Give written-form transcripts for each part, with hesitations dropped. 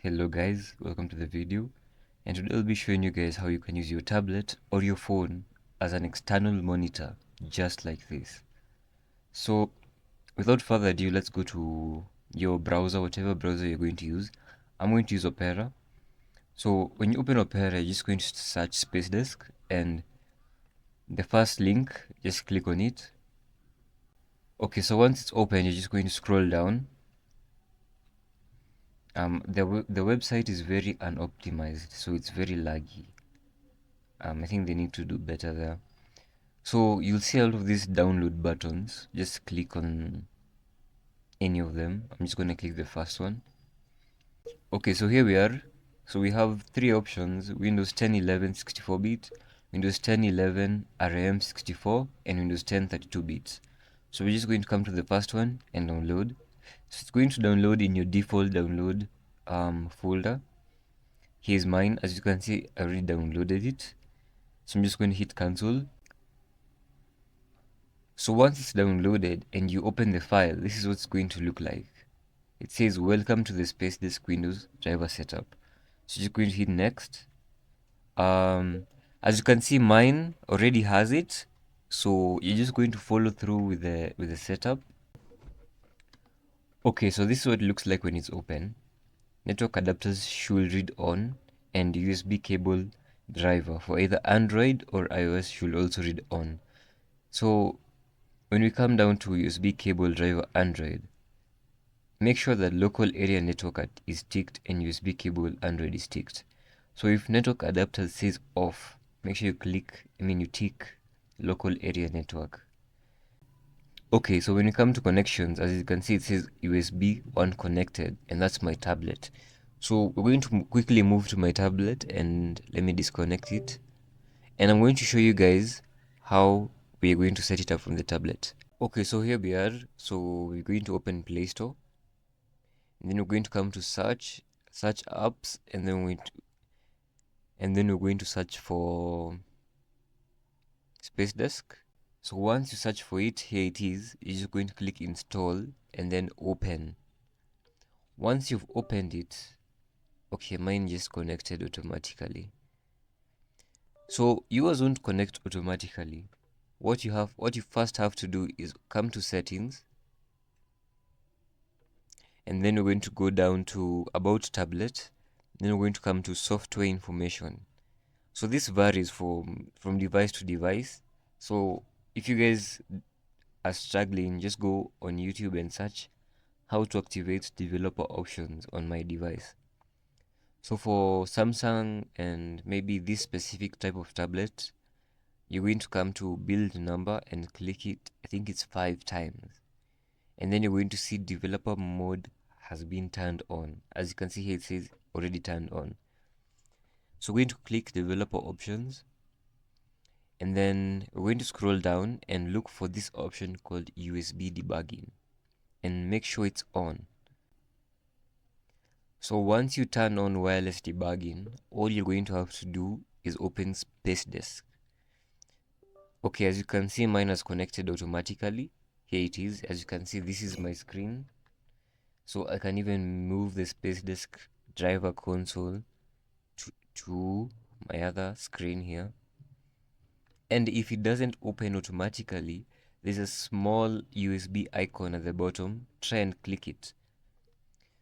Hello guys, welcome to the video, and today I'll be showing you guys how you can use your tablet or your phone as an external monitor, just like this. So without further ado, let's go to your browser, whatever browser you're going to use. I'm going to use Opera. So when you open Opera, you're just going to search Spacedesk, and the first link, just click on it. Okay, so once it's open, you're just going to scroll down. The website is very unoptimized, so it's very laggy. I think they need to do better there. So you'll see all of these download buttons. Just click on any of them. I'm just going to click the first one. Okay, so here we are. So we have three options: Windows 10, 11, 64-bit, Windows 10, 11, RAM 64, and Windows 10, 32-bit. So we're just going to come to the first one and download. So it's going to download in your default download folder. Here's mine. As you can see, I already downloaded it. So I'm just going to hit cancel. So once it's downloaded and you open the file, this is what it's going to look like. It says, welcome to the Spacedesk Windows driver setup. So you're going to hit next. As you can see, mine already has it. So you're just going to follow through with the setup. Okay, so this is what it looks like when it's open. Network adapters should read on, and USB cable driver for either Android or iOS should also read on. So when we come down to USB cable driver Android, make sure that local area network is ticked and USB cable Android is ticked. So if network adapter says off, make sure you tick local area network. Okay, so when you come to connections, as you can see, it says USB 1 connected, and that's my tablet. So we're going to quickly move to my tablet, and let me disconnect it. And I'm going to show you guys how we are going to set it up from the tablet. Okay, so here we are. So we're going to open Play Store, and then we're going to come to search apps, and then we're going to search for Spacedesk. So once you search for it, here it is. You're just going to click install and then open. Once you've opened it, okay, mine just connected automatically. So yours won't connect automatically. What you first have to do is come to settings, and then we're going to go down to about tablet. Then we're going to come to software information. So this varies from device to device. So if you guys are struggling, just go on YouTube and search how to activate developer options on my device. So for Samsung and maybe this specific type of tablet, you're going to come to build number and click it. I think it's 5 times. And then you're going to see developer mode has been turned on. As you can see here, it says already turned on. So we're going to click developer options, and then we're going to scroll down and look for this option called USB debugging and make sure it's on. So once you turn on wireless debugging, all you're going to have to do is open Spacedesk. Okay, as you can see, mine has connected automatically. Here it is. As you can see, this is my screen. So I can even move the Spacedesk driver console to my other screen here. And if it doesn't open automatically, there's a small USB icon at the bottom. Try and click it.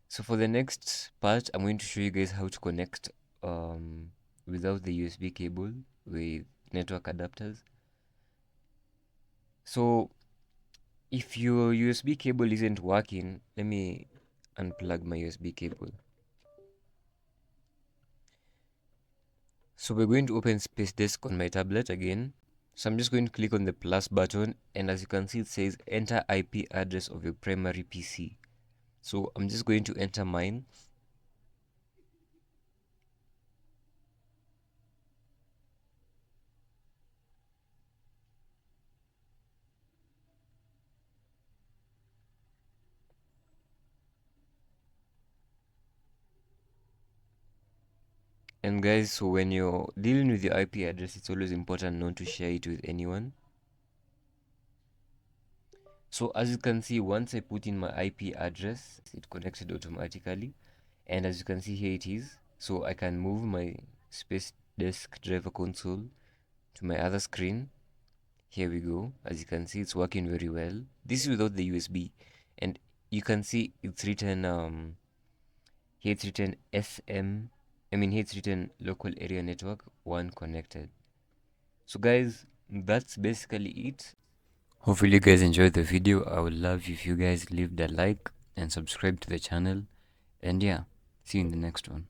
So for the next part, I'm going to show you guys how to connect without the USB cable with network adapters. So if your USB cable isn't working, let me unplug my USB cable. So we're going to open Spacedesk on my tablet again. So I'm just going to click on the plus button, and as you can see, it says enter IP address of your primary PC. So I'm just going to enter mine. And guys, so when you're dealing with your IP address, it's always important not to share it with anyone. So as you can see, once I put in my IP address, it connected automatically. And as you can see, here it is. So I can move my Spacedesk driver console to my other screen. Here we go. As you can see, it's working very well. This is without the USB, and you can see it's written here it's written SM. I mean, here it's written local area network 1 connected. So guys, that's basically it. Hopefully you guys enjoyed the video. I would love if you guys leave the like and subscribe to the channel. And yeah, see you in the next one.